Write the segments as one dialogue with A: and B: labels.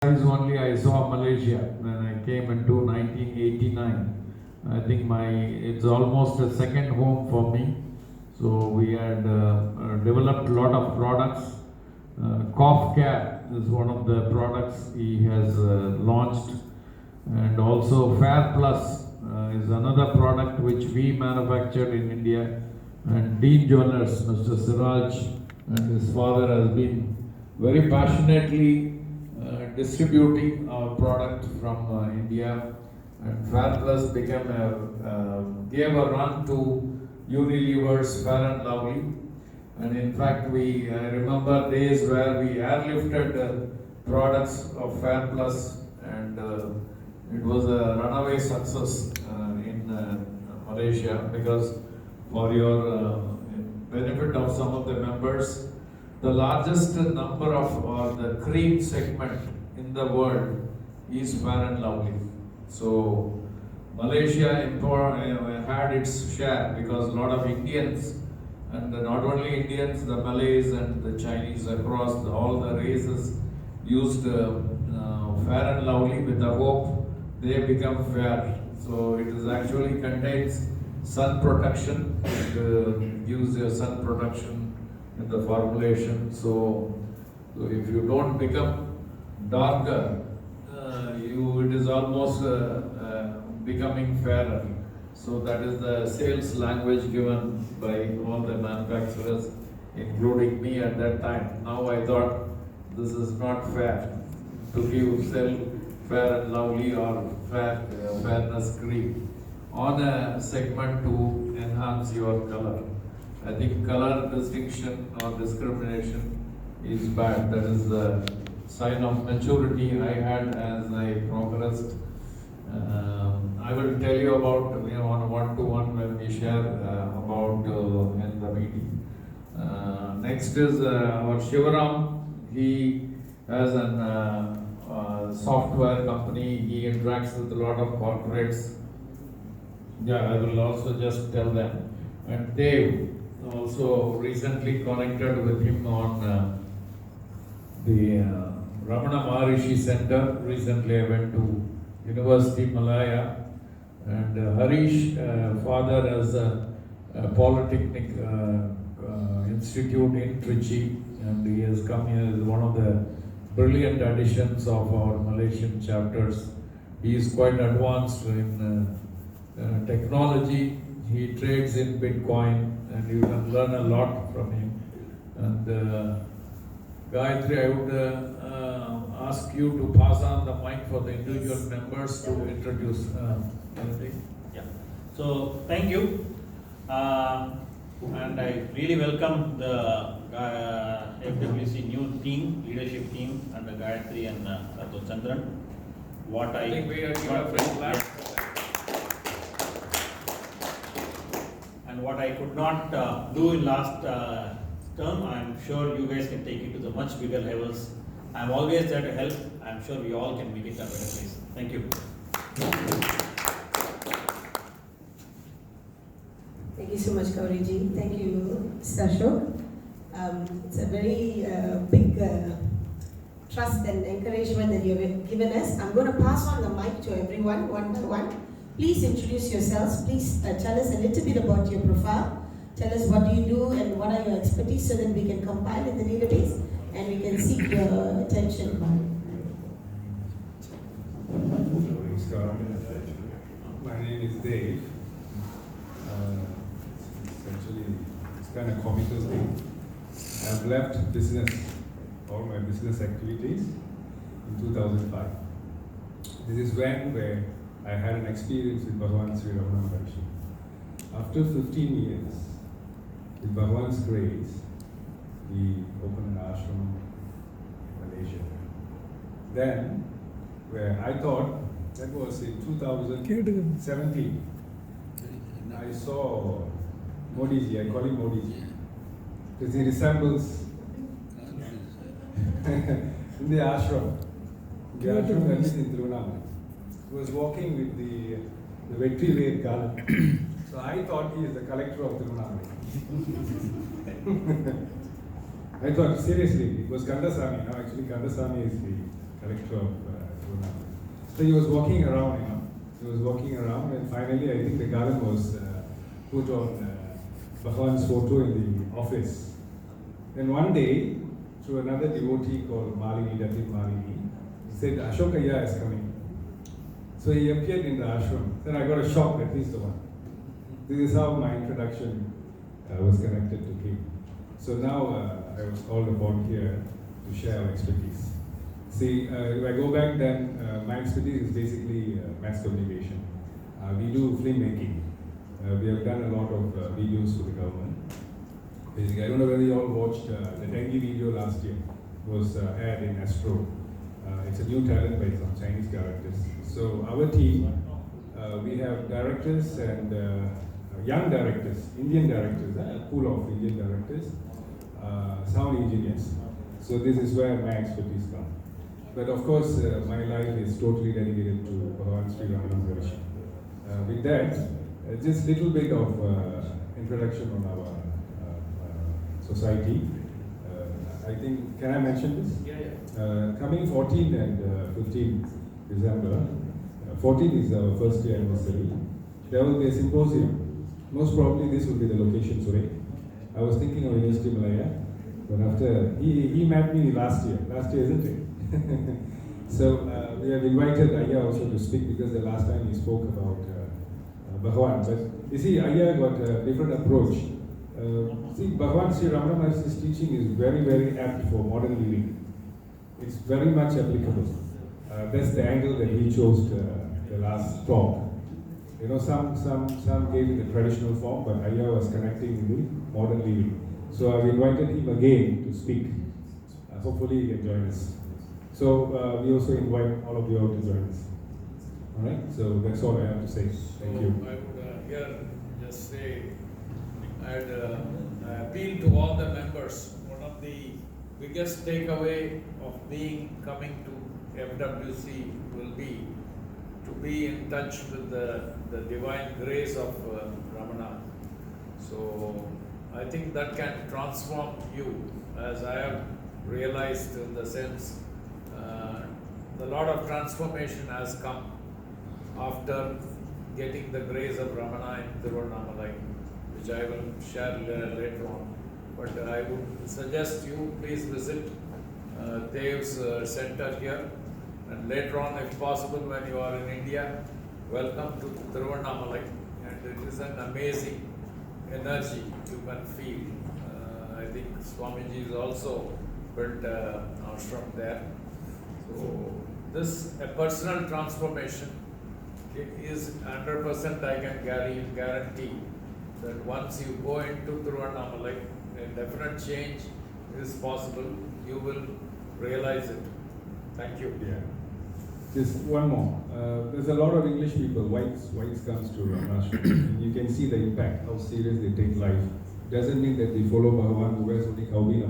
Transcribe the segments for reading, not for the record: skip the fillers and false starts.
A: Times only I saw Malaysia when I came into 1989. I think it's almost a second home for me. So we had developed a lot of products. Cough Care is one of the products he has launched, and also Fair Plus is another product which we manufactured in India. And Dean Jewelers, Mr. Siraj, and his father has been very passionately distributing our product from India, and Fair Plus gave a run to Unilever's Fair and Lovely, and in fact I remember days where we airlifted products of Fair Plus, and it was a runaway success in Malaysia, because for your benefit of some of the members, the largest number of or the cream segment in the world is Fair and Lovely. So Malaysia had its share, because a lot of Indians, and not only Indians, the Malays and the Chinese across all the races used Fair and Lovely with the hope they become fair. So it is actually contains sun protection. It gives you sun protection in the formulation. So if you don't become darker, it is almost becoming fairer. So that is the sales language given by all the manufacturers, including me at that time. Now I thought this is not fair to sell Fair and Lovely or fairness cream on a segment to enhance your color. I think color distinction or discrimination is bad. That is the sign of maturity I had as I progressed. I will tell you about on a one-to-one when we share about in the meeting. Next is our Shivaram. He has a software company. He interacts with a lot of corporates. Yeah, I will also just tell them. And Dave, also recently connected with him on the Ramana Maharishi Center. Recently I went to University Malaya, and Harish, father has a Polytechnic Institute in Trichy, and he has come here as one of the brilliant additions of our Malaysian chapters. He is quite advanced in technology. He trades in Bitcoin, and you can learn a lot from him. And Gayatri, I would ask you to pass on the mic for the individual members to introduce anything.
B: Yeah. So thank you, and I really welcome the FWC new team, leadership team, under Gayatri and Rato Chandran.
A: I think we are giving a fresh clap.
B: And what I could not do in last term, I'm sure you guys can take it to the much bigger levels. I'm always there to help. I'm sure we all can make it a better place. Thank you.
C: Thank you so much, Gauriji. Thank you, Mr. Ashok. It's a very big trust and encouragement that you've given us. I'm going to pass on the mic to everyone, one by one. Please introduce yourselves. Please tell us a little bit about your profile. Tell us what do you do and what are your expertise, so that we can compile in the database and we can seek your attention.
D: My name is Dave. It's kind of comical thing. I've left all my business activities in 2005. This is where I had an experience with Bhagavan Sri Ramana Maharishi. After 15 years, with Bhagavan's grace, we opened an ashram in Malaysia. Then, where I thought, that was in 2017, I saw Modiji, I call him Modiji, because he resembles in the ashram. The ashram that is in Trivandrum. He was walking with the Vetri garland. So I thought he is the collector of Trivandrum. I thought, seriously, it was Kandasamy. Now actually Kandasamy is the collector of Trivandrum. So he was walking around, he was walking around, and finally I think the garland was put on Bhagwan's photo in the office. Then one day, through another devotee called Malini, Datit Malini, he said, Ashokaya is coming. So he appeared in the ashram. Then I got a shock that he's the one. This is how my introduction was connected to him. So now I was called upon here to share our expertise. See, if I go back then, my expertise is basically mass communication. We do filmmaking. We have done a lot of videos for the government. Basically, I don't know whether you all watched the dengue video last year. It was aired in Astro. It's a new talent based on Chinese characters. So our team, we have directors and young directors, Indian directors, a pool of Indian directors, sound engineers. So this is where my expertise comes. But of course, my life is totally dedicated to Bhagavan Sri Ramananda. With that, just little bit of introduction on our society. I think, can I mention this?
B: Yeah.
D: Coming 14 and 15 December, 14 is our first year anniversary. There will be a symposium. Most probably this will be the location today. I was thinking of Fwc Malaysia, but after, he met me last year, isn't it? So we have invited Ayya also to speak because the last time he spoke about Bhagwan. But you see, Ayya got a different approach. See, Bhagwan Sri Ramana Maharish's teaching is very, very apt for modern living. It's very much applicable. That's the angle that he chose the last talk. You know, some gave it the traditional form, but Ayya was connecting with the modern living. So I've invited him again to speak. Hopefully he can join us. So we also invite all of you all to join us. All right. So that's all I have to say. Thank you.
E: I would here just say I'd appeal to all the members. One of the biggest takeaway of coming to FWC will be to be in touch with the divine grace of Ramana. So I think that can transform you, as I have realized in the sense a lot of transformation has come after getting the grace of Ramana in Tiruvannamalai, which I will share later on. But I would suggest you please visit Dev's center here, and later on, if possible, when you are in India, welcome to Tiruvannamalai. And it is an amazing energy you can feel. I think Swamiji is also built an ashram there. So this a personal transformation. It is 100% I can guarantee that once you go into Tiruvannamalai, a definite change is possible. You will realize it. Thank you.
D: Yeah. Just one more. There's a lot of English people, whites comes to Ramashram. You can see the impact, how serious they take life. Doesn't mean that they follow Bhagavan who wears only Kauvina.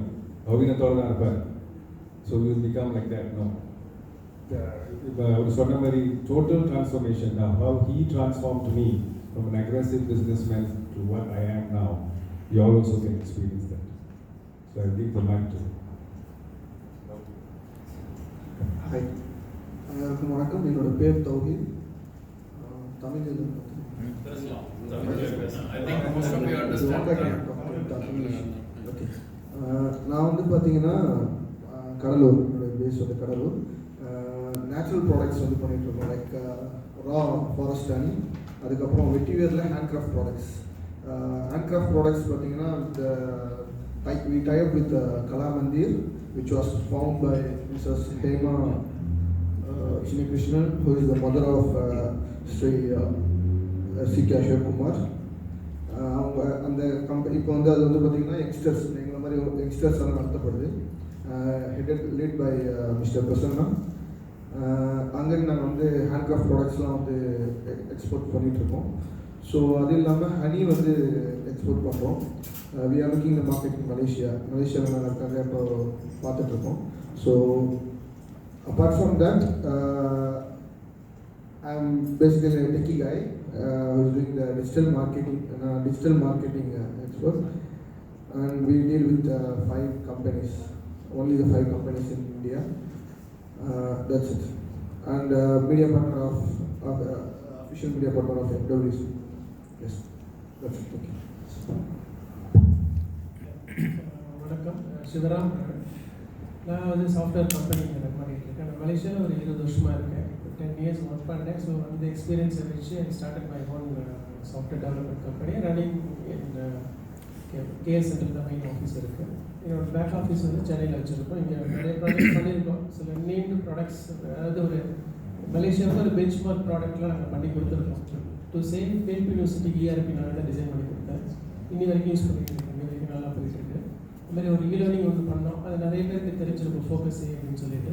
D: So we will become like that. No. Total transformation. Now, how he transformed me from an aggressive businessman to what I am now. You all also can experience that. So I give the mic to him.
F: Hi. அனைவருக்கும் வணக்கம். என்னோட பேர் தௌஹீத். தமிழில்
E: I think most of you understand.
F: Okay. நான் வந்து பார்த்தீங்கன்னா கடலூர், என்னோட base வந்து கடலூர். நேச்சுரல் ப்ராடக்ட்ஸ் வந்து பண்ணிட்டு இருக்கோம், லைக் ரா ஃபாரஸ்ட் அண்ட் அதுக்கப்புறம் வெட்டிவேரில் ஹேண்ட்கிராஃப்ட் ப்ராடக்ட்ஸ். ஹேண்ட்கிராஃப்ட் ப்ராடக்ட்ஸ் பார்த்தீங்கன்னா we tie up with Kala Mandir, which was found by Mrs. Hema Shri Krishnan, who is the mother of Sri C.K. Ashok Kumar. அவங்க அந்த company இப்போ வந்து அது வந்து பார்த்திங்கன்னா youngsters, எங்களை மாதிரி யங்ஸ்டர்ஸ் எல்லாம் நடத்தப்படுது. Lead by mister Prasanna. அங்கே நாங்கள் வந்து ஹேண்ட்கிராஃப்ட் ப்ராடக்ட்ஸ்லாம் வந்து எக்ஸ்போர்ட் பண்ணிகிட்ருக்கோம். ஸோ அது இல்லாமல் ஹனி வந்து எக்ஸ்போர்ட் பண்ணுறோம். We are looking the market in மலேசியாவில் நாங்கள் இருக்காங்க இப்போ பார்த்துட்ருக்கோம். So apart from that, I'm basically a techie guy who's doing the digital marketing expert, and we deal with 5 companies, only the 5 companies in India. That's it. And media partner of official media partner of FWC. Yes, that's it. Thank you.
G: வணக்கம், சிவராம். நான் வந்து software company run பண்ணிட்டு இருக்கேன். நான் மலேசியாவில் ஒரு 20 வருஷமாக இருக்கேன். 10 இயர்ஸ் ஒர்க் பண்ணேன். ஸோ அந்த எக்ஸ்பீரியன்ஸை வச்சு I started my own software development company running in KS centre தான் மெயின் ஆஃபீஸ் இருக்குது. என்னோட பேக் ஆஃபீஸ் வந்து சென்னையில் வச்சுருக்கோம். இங்கே நிறைய ப்ராடக்ட்ஸ் பண்ணியிருக்கோம். சில நேம்டு ப்ராடக்ட்ஸ், அதாவது ஒரு மலேசியாவுக்கு ஒரு பெஞ்ச் மார்க் ப்ராடக்ட்லாம் நாங்கள் பண்ணி கொடுத்துருக்கோம். டு சேம் வேல்பு யூனிவர்சிட்டிக்கு ERP நான் தான் டிசைன் பண்ணி கொடுத்தேன். இன்னி வரைக்கும் யூஸ் பண்ணிட்டு இருக்கேன். இன்னி வரைக்கும் நல்லா போயிட்டுருக்கு. இந்த மாதிரி ஒரு லேர்னிங் ஒன்று பண்ணோம். அது நிறைய பேருக்கு தெரிஞ்சிருக்கும் ஃபோக்கஸ் அப்படின்னு சொல்லிட்டு.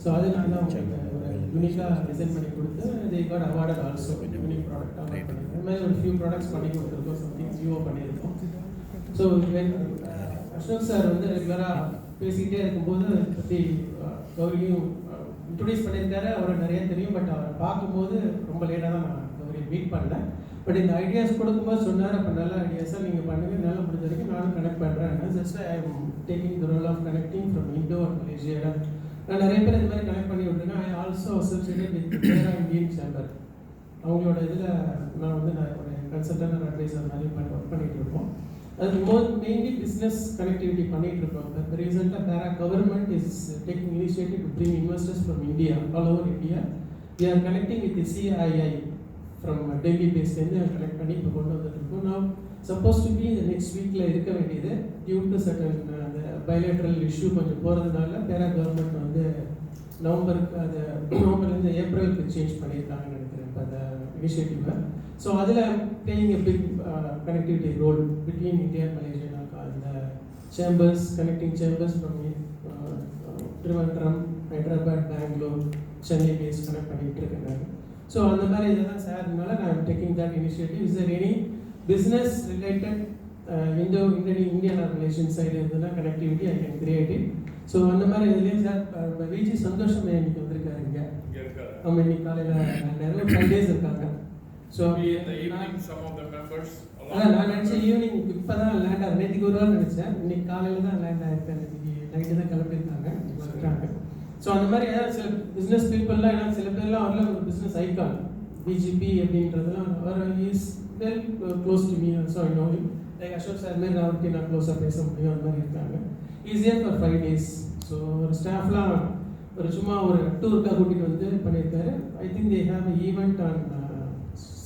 G: ஸோ அது நான் தான் உங்களுக்கு ஒரு யூனிக்காக டிசைன் பண்ணி கொடுத்து they got awarded also unique ப்ராடக்டாக பண்ணியிருக்கேன். இந்த மாதிரி ஒரு ஃபியூ ப்ராடக்ட்ஸ் பண்ணி கொடுத்துருக்கோம். சம்திங் நியூவாக பண்ணியிருக்கோம். ஸோ அசோக் சார் வந்து ரெகுலராக பேசிக்கிட்டே இருக்கும்போது அதை பற்றி கௌரியும் இன்ட்ரொடியூஸ் பண்ணியிருக்காரு. அவரை நிறைய தெரியும். பட் அவரை பார்க்கும்போது ரொம்ப லேட்டாக தான் நான் கௌரியை மீட் பண்ணேன். பட் இந்த ஐடியாஸ் கொடுக்கும்போது சொன்னார், அப்போ நல்ல ஐடியாஸாக நீங்கள் பண்ணுங்கள், நல்லா முடிஞ்ச வரைக்கும் நானும் கனெக்ட் பண்ணுறேன். Just I am taking the role of connecting from Indo and Malaysia. நான் நிறைய பேர் இந்த மாதிரி கனெக்ட் பண்ணி விட்டுருக்கேன். I also associated with Perak Indian chamber. அவங்களோட இதில் நான் வந்து ஒரு கன்சல்டன்ட் அட்வைசர் மாதிரி ஒர்க் பண்ணிகிட்டு இருக்கோம். அது மெயின்லி பிஸ்னஸ் கனெக்டிவிட்டி பண்ணிகிட்டு இருக்கோம். இப்போ ரீசெண்டாக Perak government is taking initiative to bring investors from India, all over India. We are connecting with CII from Delhi பேஸ்லேருந்து கனெக்ட் பண்ணி இப்போ கொண்டு வந்துட்டுருக்கோம். நான் சப்போஸ் டு பி இந்த நெக்ஸ்ட் வீக்கில் இருக்க வேண்டியது டியூ டு சர்டன் அந்த பைலேட்ரல் இஷ்யூ கொஞ்சம் போகிறதுனால பேரா கவர்மெண்ட் வந்து நவம்பர்லேருந்து ஏப்ரலுக்கு சேஞ்ச் பண்ணியிருக்காங்கன்னு நினைக்கிறேன் இப்போ அந்த இனிஷியேட்டிவை. ஸோ அதில் playing a big connectivity role between India and Malaysia. அந்த chambers, connecting chambers from Thiruvananthapuram, Hyderabad, Bangalore, Chennai base connect பண்ணிகிட்டு இருக்கேன். ஸோ அந்த மாதிரி இதெல்லாம் சார்னால நான் taking that initiative. Is there any business related Indian or Malaysian side இருந்ததுன்னா connectivity I can create it. So அந்த மாதிரி இதுலேயும் சார் விஜி சந்தோஷம் இன்னைக்கு வந்திருக்காரு இங்கே. அவங்க இன்னைக்கு காலையில் நிறைய 5 days இருக்காங்க. ஸோ அதான் நான் நினச்சேன் ஈவினிங் இப்போ தான் லேண்ட் ஆகும். நேற்றுக்கு ஒரு நாள் நினச்சேன், இன்னைக்கு காலையில் தான் லேண்ட் ஆகிருக்கேன். இன்னைக்கு நைட்டு தான் கிளம்பியிருக்காங்க, வந்துட்டாங்க. ஸோ அந்த மாதிரி ஏதாவது சில பிஸ்னஸ் பீப்புளெலாம், ஏன்னா சில பேர்லாம் அவரில் ஒரு பிஸ்னஸ் ஐக்கான் பிஜிபி அப்படின்றதுலாம் அவர் is well close to me. So I know him. Like Ashok sir மாரி நான் அவருக்கு நான் க்ளோஸாக பேச முடியும். அந்த மாதிரி இருக்காங்க. ஈஸியாக ஃபார் 5 days. ஸோ ஒரு ஸ்டாஃப்லாம் ஒரு சும்மா ஒரு டூருக்காக கூட்டிகிட்டு வந்து பண்ணியிருக்காரு. I think they have a event on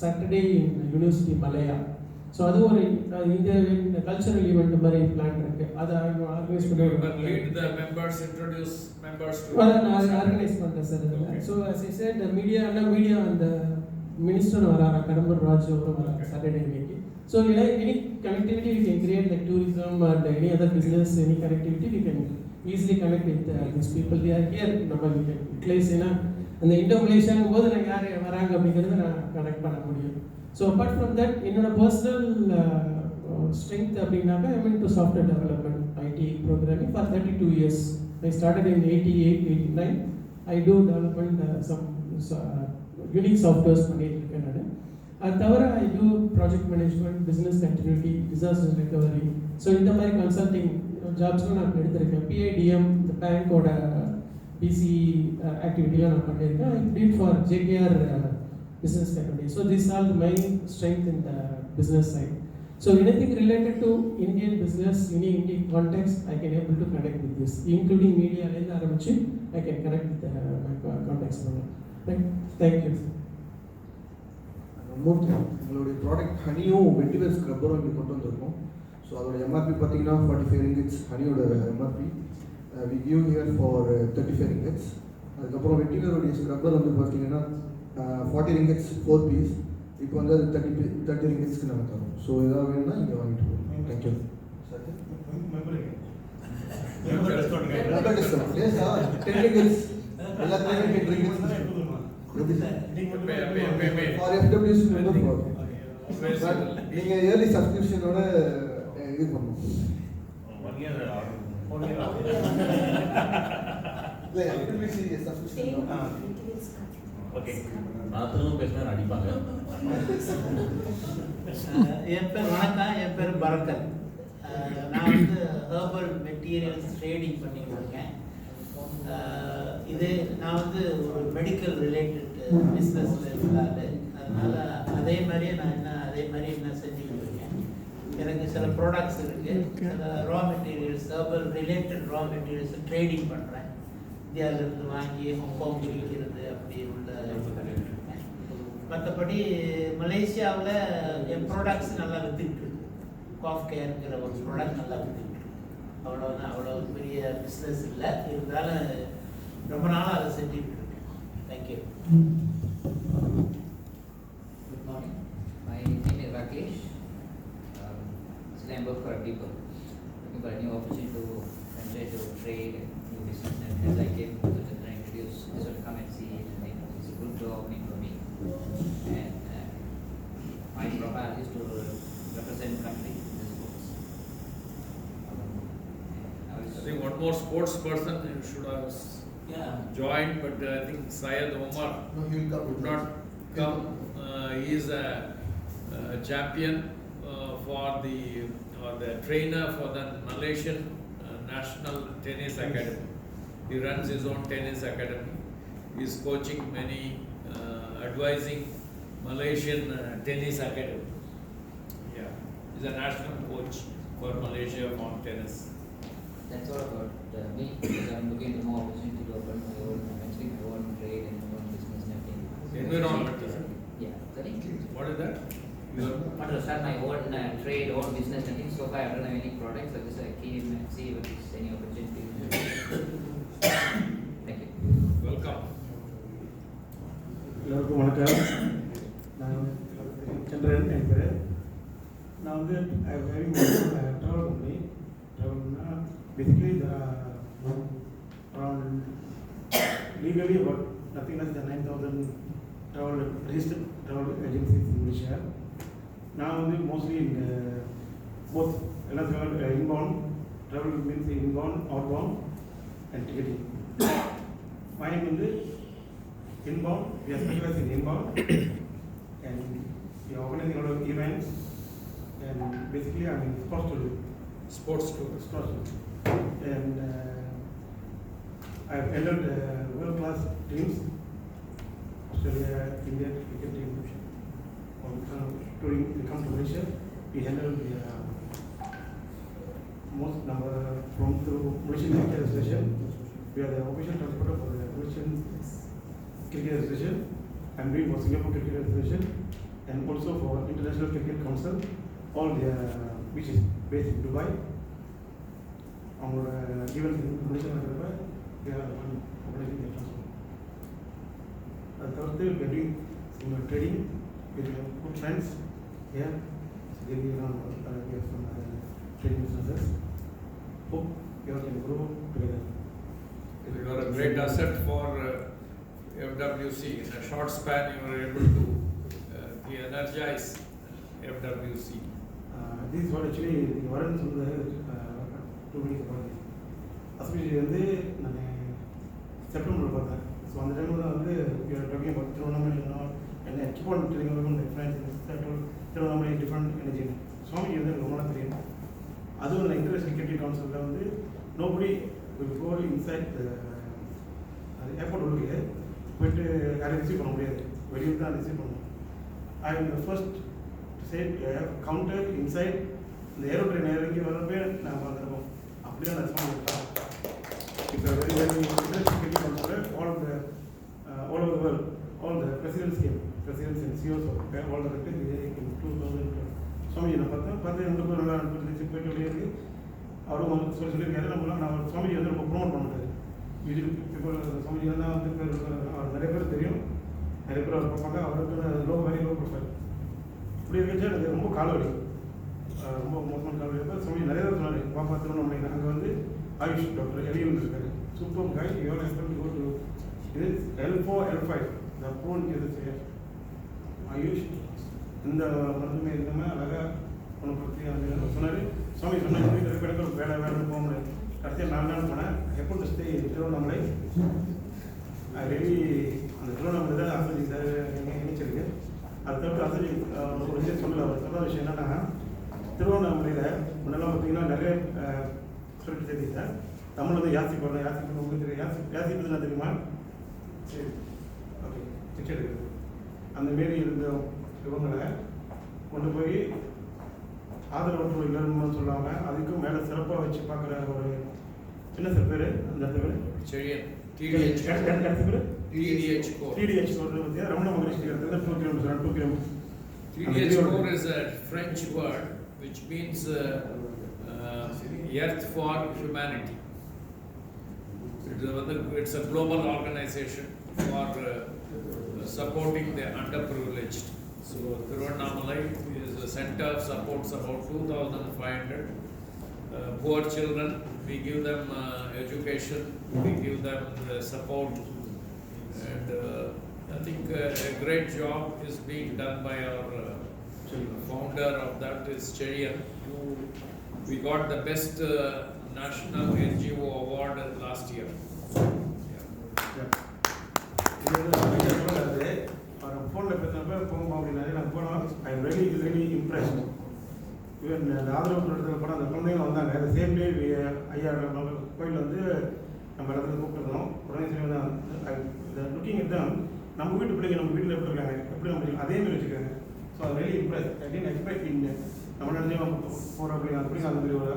G: Saturday in university மலையா. ஸோ அது ஒரு இந்த கல்ச்சரல் ஈவெண்ட் மாதிரி பிளான் இருக்கு. அதை ஆர்கனைஸ் பண்ணி நான் ஆர்கனைஸ் பண்ணுறேன் சார் இதில். So as I said media அந்த மினிஸ்டர் வராங்க, கடம்பூர் ராஜு அவரும் வராங்க சாட்டர்டே இன்னைக்கு. So any connectivity we can create like tourism and any other business, any connectivity we can easily connect with these people. They are here. நம்ம we can utilize ஏன்னா அந்த Indo மலேசியாங்கும் போது நான் யார் வராங்க அப்படிங்கிறத நான் கனெக்ட் பண்ண முடியும். ஸோ அப்பார்ட் ஃப்ரம் தட் என்னோட பர்சனல் ஸ்ட்ரென்த் அப்படின்னாக்கா I mean to software development, IT programming for 32 years. I started in 88, 89. I do development some unique softwares பண்ணிட்டு இருக்கேன் நான். அது தவிர I do project management, business continuity, disaster recovery. So இந்த மாதிரி consulting ஜாப்ஸ்லாம் நான் எடுத்திருக்கேன். PIDM இந்த பேங்கோட பிசி ஆக்டிவிட்டிலாம் நான் பண்ணியிருக்கேன். I did for JKR business category. So these are the main strength in the business side. So anything related to Indian business, any Indian context, I can able to connect with this, including media and Arabic. I can connect with my context. Right? Thank you.
F: உங்களுடைய product ஹனியும் வெட்டிவேர் ஸ்க்ரப்பரும் இங்கே கொண்டு வந்திருக்கோம். So அதோட MRP பார்த்தீங்கன்னா 45 ringgits ஹனியோட MRP. We give here for 35 ringgits. அதுக்கப்புறம் வெட்டிவேரோடைய scrubber வந்து பார்த்தீங்கன்னா 40 ringgits 4 piece. இப்போ வந்து அது 30 ringgitsக்கு நாங்கள் தரோம். ஸோ ஏதாவது வேணும்னா இங்கே வாங்கிட்டு போகணும். Thank you. Member discount yes sir, 10 ringgits எல்லாத்துலேயும் 10 ringgits ஃபார் FWC மெம்பர். நீங்கள் இயர்லி சப்ஸ்கிரிப்ஷனோட இது பண்ணணும். இல்லை FWC சப்ஸ்கிரிப்ஷன்.
B: ஓகே, நான் திரும்ப பேசினா அடிப்பாங்க.
H: என் பேர் வணக்கம், என் பேர் பரக்கன். நான் வந்து ஹெர்பல் மெட்டீரியல்ஸ் ட்ரேடிங் பண்ணிட்டு இருக்கேன். இது நான் வந்து ஒரு மெடிக்கல் ரிலேட்டட் பிஸ்னஸில் இருந்தாரு, அதனால் அதே மாதிரியே நான் அதே மாதிரி என்ன செஞ்சுக்கிட்டு இருக்கேன். எனக்கு சில ப்ராடக்ட்ஸ் இருக்குது, சில raw materials, herbal related raw materials trading பண்ணுறேன். இந்தியாவிலேருந்து வாங்கி ஹாங்காங் விற்கிறது அப்படி உள்ள பண்ணிட்டு இருக்கேன். மற்றபடி மலேசியாவில் என் ப்ராடக்ட்ஸ் நல்லா விற்றுக்கிட்டு இருக்கு. காஃப் கேருங்கிற ஒரு ப்ராடக்ட் நல்லா விற்றுக்கிட்டு இருக்கு. அவ்வளோதான், அவ்வளோ பெரிய பிஸ்னஸ் இல்லை, இருந்தாலும் ரொம்ப நாளாக அதை செஞ்சுட்டு இருக்கேன். Thank you.
I: Good morning. My name is Rakesh. Actually, I work for people looking for a new opportunity to venture to trade, new business. And as I came to the introduce, this will come and see it. And it's a good opening for me. And my profile is to represent country in the sports.
E: I think one more sports person you should have joined, but I think Syed Omar
F: No, he will come.
E: would not come. He is a champion for the trainer for the Malaysian National Tennis Academy. He runs his own tennis academy. He is coaching many, advising Malaysian tennis academy. Yeah, he's a national coach for Malaysia for tennis.
I: That's all about me, because I'm looking for more opportunity to open my own, venturing my own trade and my own business and everything.
E: Environmental.
I: Yeah, sorry.
E: What is that?
I: I want to start my own trade, own business and things. So far, I don't have any products. I just came and see if there's any opportunity. Thank you.
E: Welcome.
J: எல்லாருக்கும் வணக்கம். நான் சந்திரன் என் பேர். நான் வந்து travel company. ட்ராவல்னா basically around legally about nothing less than 9,000 travel registered travel agencies in Malaysia. நான் வந்து mostly in both எல்லா inbound travel means inbound, outbound and ticketing. Mine வந்து inbound, we are specialized in inbound and we are organizing a lot of events and basically I'm in sports tour and I've handled world class teams, Australia, India cricket team. During we come to Malaysia, we handle the most number from through Malaysian Cricket Association. We are the official transporter for the Malaysian Cricket Association. I'm doing for Singapore Cricket Association and also for International Cricket Council. All the which is based in Dubai. Our events in Malaysia and Dubai, they are organizing the transport. And Thursday we are doing some trading with good friends here. We have some trading businesses. Hope we all can grow together.
E: You are a great asset for FWC. In a short span, you are able to energize FWC.
J: This is what actually the Warren Sundar 2 weeks ago. Especially வந்து நான் September பார்த்தேன். So அந்த டைமில் தான் வந்து talking about Tiruvannamalai and keep on telling about my friends in Tiruvannamalai different energy. Swamiji வந்து எனக்கு ரொம்ப நாள் தெரியும். அதுவும் இந்த இன்டர்நேஷனல் கிரிக்கெட் கவுன்சிலில் வந்து nobody will go inside the airport உள்ளே போயிட்டு யாரையும் ரிசீவ் பண்ண முடியாது, வெளியே தான் ரிசீவ் பண்ணணும். I am the first to say counter inside the aeroplane இறங்கி வரப்பே நான் வந்துருக்கோம். அப்படியே நான் சுவாமி இப்போ very very international cricket council all over the world, all the presidents came, presidents and CEOs of all the countries in 2012. Swamiji நான் பார்த்து எங்களுக்கு நல்லா அனுப்பிச்சு போயிட்டு வெளியே இருக்கு. அவரும் வந்து சொல்லியிருக்காரு, நான் சுவாமிஜி வந்து ரொம்ப ப்ரொமோட் பண்ண முடியாது. யூஜுவலி இப்போ சுவாமிஜி தான் வந்து பேர் அவர் நிறைய பேர் தெரியும், நிறைய பேர் அவர் பார்ப்பாங்க. அவருக்கு வெரி லோ ப்ரொஃபைல். இப்படி இருக்கச்சு எனக்கு ரொம்ப கால்வலி, ரொம்ப மோசமான கால்வலி. இப்போ சுவாமி நிறைய பேர் சொன்னார், பாப்பா திருவண்ணாமலை அங்கே வந்து ஆயுஷ் டாக்டர் எலியன் இருக்காரு, சூப்பர் காய். எவ்வளோ எக்ஸ்பெக்ட் கோ டு இது L4 L5 the phone is AYUSH இந்த மருந்துமே இருந்தமே அழகாக ஒன்று பற்றி சொன்னார். சுவாமி சொன்னார், நிறைய பேருக்கு வேலை போக முடியாது. கடைசியாக 4 நாள் போனேன். எப்போ ஸ்டே திருவண்ணாமலை ரெடி அந்த திருவண்ணாமலை தான் அசதி சார் நினைச்சிருக்கு. அதை தவிர்த்து அசதி ஒரு விஷயம் சொல்லலை. அவர் சொன்ன விஷயம் என்னன்னா, திருவண்ணாமலையில் முன்னெல்லாம் பார்த்தீங்கன்னா நிறைய சொல்லிட்டு தெரியுது சார், தமிழ் வந்து யாசி போடுறேன், யாசி போடுறேன், உங்களுக்கு தெரியும். யாசி பற்றினா தெரியுமா? சரி, ஓகே, பிக்சர் எடுக்குது. அந்த மாரி இருந்த இவங்களை கொண்டு போய் ஆதரவற்ற இல்லைன்னு சொல்லுவாங்க. அதுக்கும் மேலே சிறப்பாக வச்சு பார்க்குற ஒரு சின்ன சில பேர் அந்த இடத்துல
E: TDH
J: code ரமண மகரிஷி இடத்துல 2 kilometers 2 kilometers.
E: TDH code is a French word which means Earth for Humanity. It's a global organization for supporting the underprivileged. So Tiruvannamalai is a center, supports about 2,500 poor children. We give them education, we give them support, and I think a great job is being done by our founder of that is Cherian, who we got the best national NGO award last year.
J: ஃபோனில் பேசுகிறப்ப போகும் அப்படின்னாலே நான் போனோம். I am really impressed. Even அந்த ஆதரவு இடத்துல போனால் அந்த குழந்தைங்க வந்தாங்க. அந்த சேம் டே ஐயா கோயில் வந்து நம்ம இடத்துல கூப்பிட்டுருந்தோம். உடனே சரி வந்து லுக்கிங் தான் நம்ம வீட்டு பிள்ளைங்க நம்ம வீட்டில் எப்படி இருக்காங்க, எப்படி நம்ம அதே மாதிரி வச்சுருக்காங்க. ஸோ அது very impress. I tend expect in நம்ம இடத்துலையும் போகிற அப்படிங்க அப்படிங்க அந்த மாதிரி ஒரு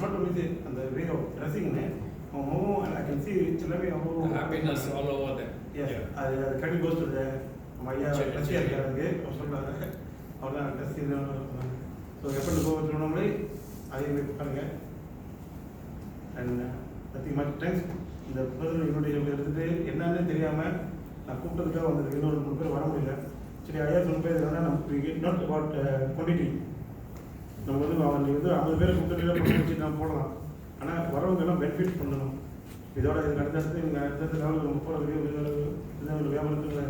J: நாட் ஒன்லி அந்த வே ஆஃப் ட்ரெஸ்ஸிங்னு அவங்க முகம் ஐ கேன் சி எல்லாமே அவ்வளோ
E: Happiness all over them.
J: அது கண்டிப்பாக கோஸ்ட்டு நம்ம ஐயா ட்ரெஸ்ஸியாக இருக்கிறாருக்கு அவர் சொல்கிறாங்க. அவர் தான் ட்ரெஸ் ஸோ எப்படி போகிறோம்லே அதே மாதிரி பாருங்க. And nothing much thanks. இந்த பர்சனல் இன்விடேஷன் எடுத்துகிட்டு என்னன்னு தெரியாமல் நான் கூப்பிட்டதுக்காக வந்தது. இன்னொரு 3 பேர் வர முடியல. சரி ஐயா சொன்ன பேர் எதுனா நம்ம நாட் அபவுட் குவான்டிட்டி. நம்ம வந்து அவங்க வந்து 50 பேரை கூப்பிட்டு வச்சு நம்ம போடலாம். ஆனால் வரவங்க எல்லாம் பெனிஃபிட் பண்ணணும். இதோட இதுக்கு அடுத்தடுத்து நீங்கள் அடுத்தடுத்த லெவலுக்கு நம்ம போகிறதுக்கு வியாபாரத்தில்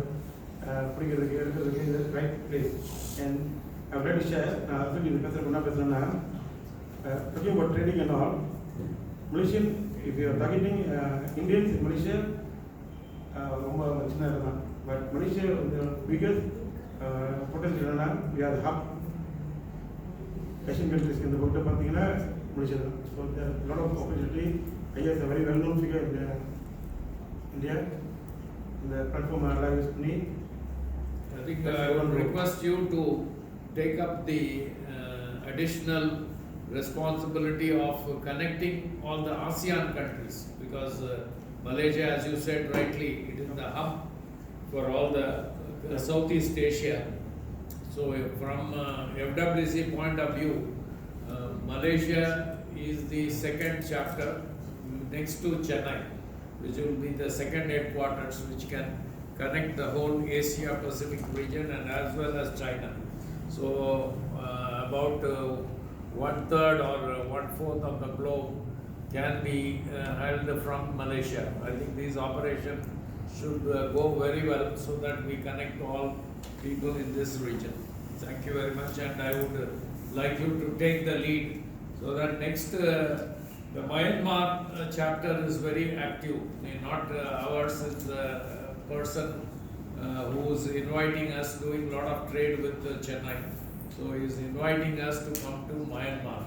J: பிடிக்கிறதுக்கு எடுக்கிறதுக்கு இது right place. And I've already shared, actually the person who is talking about training and all. Malaysian, if you are targeting Indians in Malaysia, but Malaysia the biggest potential we are the hub. Asian countries in the world, Malaysia. So there are a lot of opportunity. I guess a very well-known figure in India. In the platform live is me.
E: I think I would request you to take up the additional responsibility of connecting all the ASEAN countries, because Malaysia, as you said rightly, it is the hub for all the Southeast Asia. So from FWC point of view, Malaysia is the second chapter next to Chennai, which will be the second headquarters which can connect the whole Asia Pacific region and as well as China. So about 1/3 or 1/4 of the globe can be held from Malaysia. I think these operations should go very well so that we connect all people in this region. Thank you very much, and I would like you to take the lead so that next the Myanmar chapter is very active. Not ours is a person who is inviting us, doing a lot of trade with Chennai. So he is inviting us to come to Myanmar.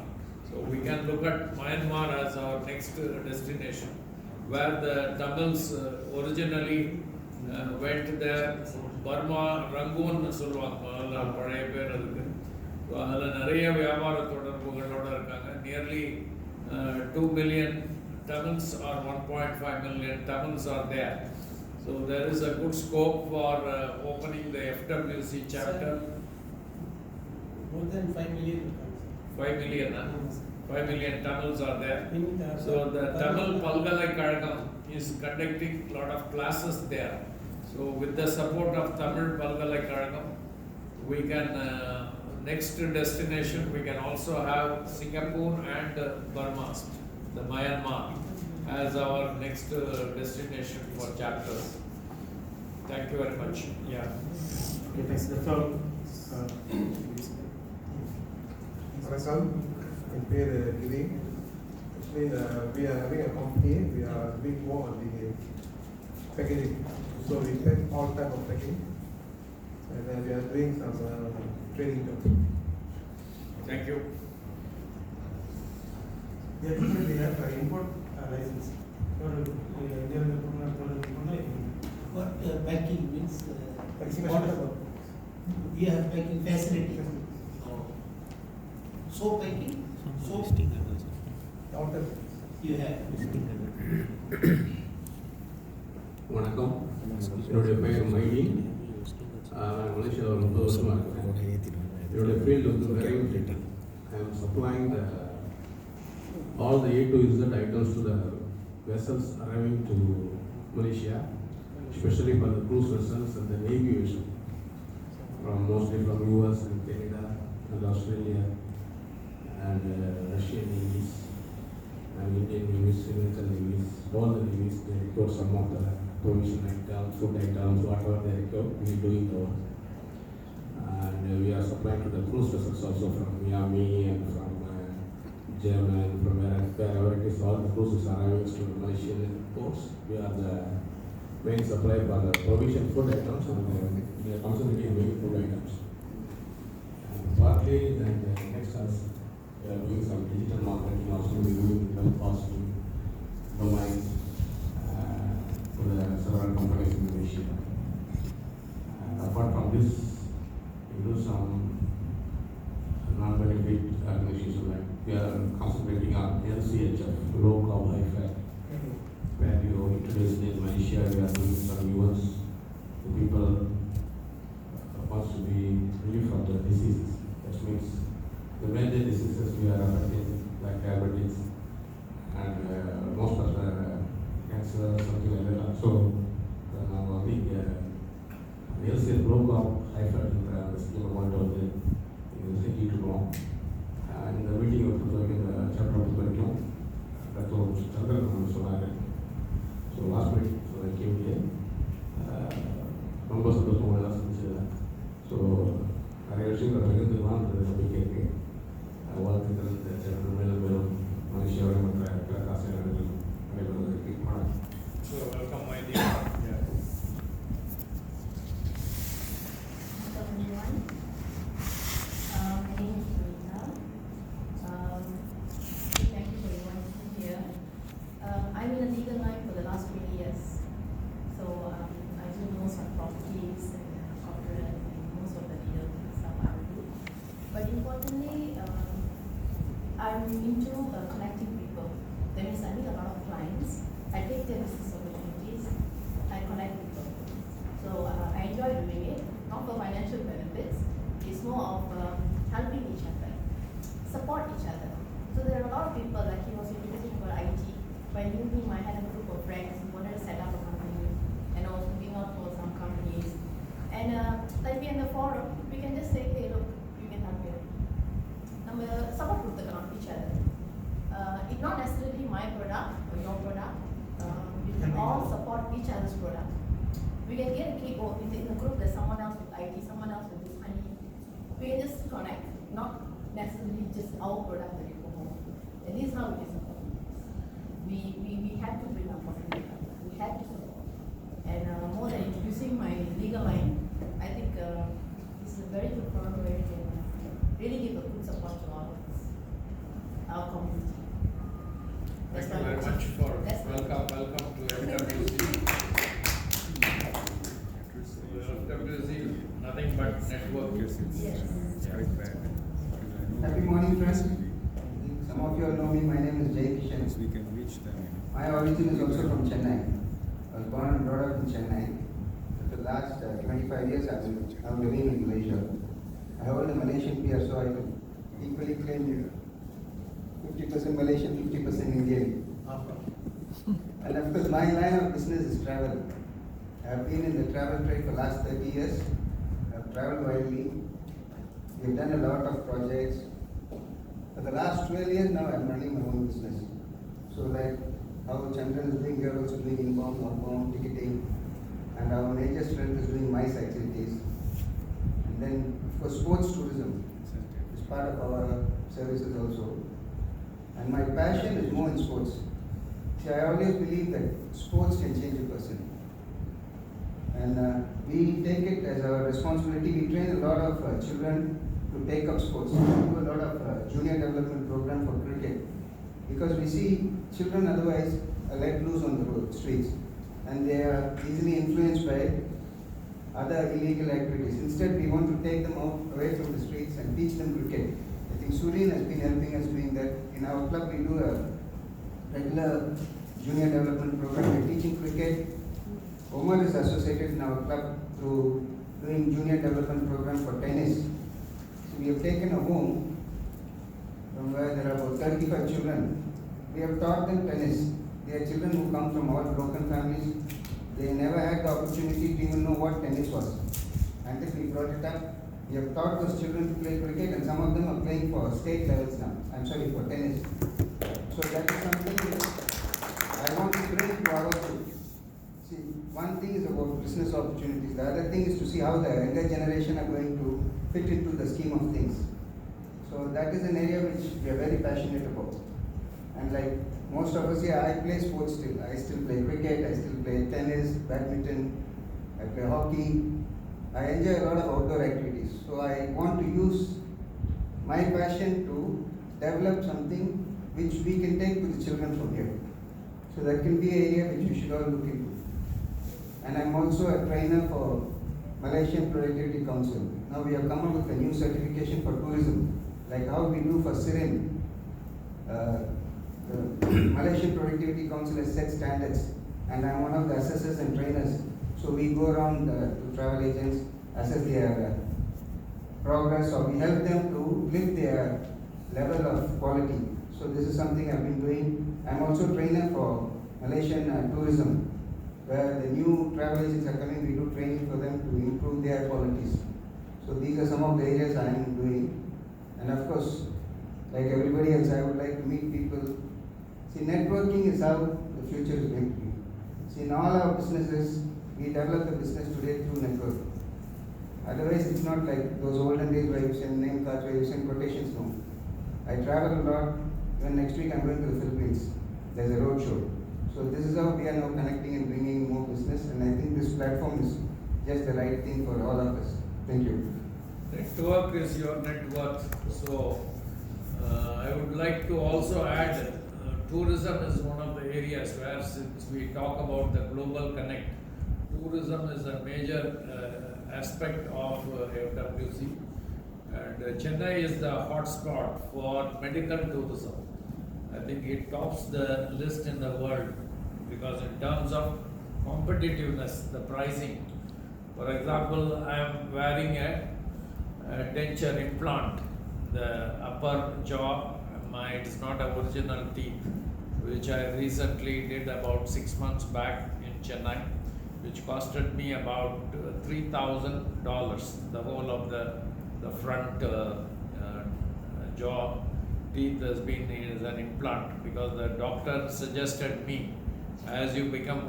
E: So we can look at Myanmar as our next destination, where the Tamils originally went there. Burma, Rangoon சொல்லுவாங்க பழைய பேர் அதுக்கு. So அதில் நிறைய வியாபார தொடர்புகளோடு இருக்காங்க. Nearly 2 million Tamils or 1.5 million Tamils are there. So there is a good scope for opening the FWC chapter.
G: More than 5 million.
E: 5 million, 5 million Tamils are there. So the Tamil Palgalaikazhagam is conducting a lot of classes there. So with the support of Tamil Palgalaikazhagam, we can next destination we can also have Singapore and Burma, the Myanmar, as our next destination for chapters. Thank you very much. Yeah.
J: Okay, thanks. That's all.
F: வணக்கம், என் பேர் கிரி. Actually, we are having a company. We are doing more on the packaging. So we pack all type of packing, and then we are doing some trading jobs.
E: Thank you.
J: Yeah, definitely have import licence இந்தியாவில் போனால்
H: What packing means?
J: Packing
H: What?
J: machine.
H: You have packing facility. Soap packing? Soap
J: outer
H: you have.
K: வணக்கம், என்னுடைய பெயர் mighty. நான் மலேசியாவில் 30 வருஷமாக இருக்கேன். என்னுடைய ஃபீல்டு வந்து very I am supplying all the A to Z items to the vessels arriving to Malaysia, especially for the cruise vessels and the aviation, mostly from US and Canada and Australia and Russian navies and Indian navies, Sri Lankan navies, all the navies. They record some of the provision items, food items, whatever they record, we are doing those. And we are supplying to the cruise vessels also from Miami and from Germany, from wherever it is. All the cruises are arriving to the Malaysian ports. We are the main supplier for the provision food items, and we are concentrating on food items. And partly, and next us, we are doing some digital marketing also. We are doing some positive domains for the several companies in Malaysia. And apart from this, we do some non-benefit organizations, like we are concentrating on LCHF, low carb high fat, where you introduce in Malaysia. We are doing some events to people wants to be relief from the diseases. That means the major diseases we are affecting, like diabetes and most of the cancer, something like that. So now I think LCHF, low carb high fat scheme of one in the city to go. In the meeting of the chapter of the that's all Chandra. So last week, so I came here. Members of the Somalia. So I actually got the one that is a big cake. I work with the chapter of Malaysia and
E: So welcome, my dear.
L: Hello everyone. My name is Rita. Thank you for inviting me here. I'm in the legal line for the last 20 years. So I do most of properties and corporate and most of the legal stuff I do. But importantly, I'm into connecting people. That means I meet a lot of clients. I take their business opportunities. I connect people. So I enjoy doing it, not for financial benefits. It's more of helping each other, support each other. So there are a lot of people, like he was interested about IT. When you meet, I had a group of friends who wanted to set up a company and I was looking out for some companies. And like we in the forum, we can just say, hey, look, you can help here. Support each other. It's not necessarily my product or your product. We can all support each other's product. We can get a kick in the group. There's someone else with IT, someone else with this money. We can just connect, not necessarily just our product that we promote. And this is how it is. We had to bring our product together. We had to support. And more than introducing my legal line, I think this is a very good forum where we can really give a good support to all of us, our community.
E: Thank you very much for welcome to FWC. FWC, nothing but network.
L: Yes.
M: Happy morning, friends. Some of you all know me. My name is Jay Kishan.
D: We can reach them.
M: My origin is also from Chennai. I was born and brought up in Chennai. For the last 25 years, I'm living in Malaysia. I hold a Malaysian PR, so I can equally claim 50% Malaysian, 50% Indian. And of course, my line of business is travel. I have been in the travel trade for the last 30 years. I have traveled widely. We've done a lot of projects. For the last 12 years now, I'm running my own business. So like how Chandran is doing, we are also doing inbound, outbound ticketing. And our major strength is doing MICE activities. And then, of course, sports tourism is part of our services also. And my passion is more in sports. See, I always believe that sports can change a person. And we take it as our responsibility. We train a lot of children to take up sports. We do a lot of junior development program for cricket. because we see children otherwise are let loose on the road, streets, and they are easily influenced by other illegal activities. Instead, we want to take them out away from the streets and teach them cricket. I think Sureen has been helping us doing that. In our club, we do a regular junior development program. We're teaching cricket. Omar is associated in our club through doing junior development program for tennis. So we have taken a home from where there are about 35 children. We have taught them tennis. They are children who come from all broken families. They never had the opportunity to even know what tennis was. Until we brought it up, we have taught those children to play cricket, and some of them are playing for state levels now. For tennis. So that is something I want to bring to our group. See, one thing is about business opportunities. The other thing is to see how the younger generation are going to fit into the scheme of things. So that is an area which we are very passionate about. And like most of us here, I play sports still. I still play cricket, I still play tennis, badminton, I play hockey. I enjoy a lot of outdoor activities. So I want to use my passion to develop something which we can take to the children from here. So that can be an area which we should all look into. And I'm also a trainer for Malaysian Productivity Council. Now we have come up with a new certification for tourism, like how we do for Sirin. The Malaysian Productivity Council has set standards, and I'm one of the assessors and trainers. So we go around to travel agents, assess their progress, or we help them to lift their level of quality. So this is something I've been doing. I'm also a trainer for Malaysian tourism, where the new travel agents are coming, we do training for them to improve their qualities. So these are some of the areas I am doing. And of course, like everybody else, I would like to meet people. See, networking is how the future is going to be. See, in all our businesses, we develop the business today through network. Otherwise, it's not like those olden days where you send name cards, where you send quotations. No. I travel a lot. Even next week, I'm going to the Philippines. There's a road show. So this is how we are now connecting and bringing more business. And I think this platform is just the right thing for all of us. Thank you.
E: Network is your net worth. So I would like to also add, tourism is one of the areas where, since we talk about the global connect, tourism is a major aspect of FWC. And Chennai is the hotspot for medical tourism. I think it tops the list in the world, because in terms of competitiveness, the pricing. For example, I am wearing a denture implant, the upper jaw, it's not a original teeth, which I recently did about 6 months back in Chennai, which costed me about $3,000. The whole of the front jaw teeth has been as an implant, because the doctor suggested me, as you become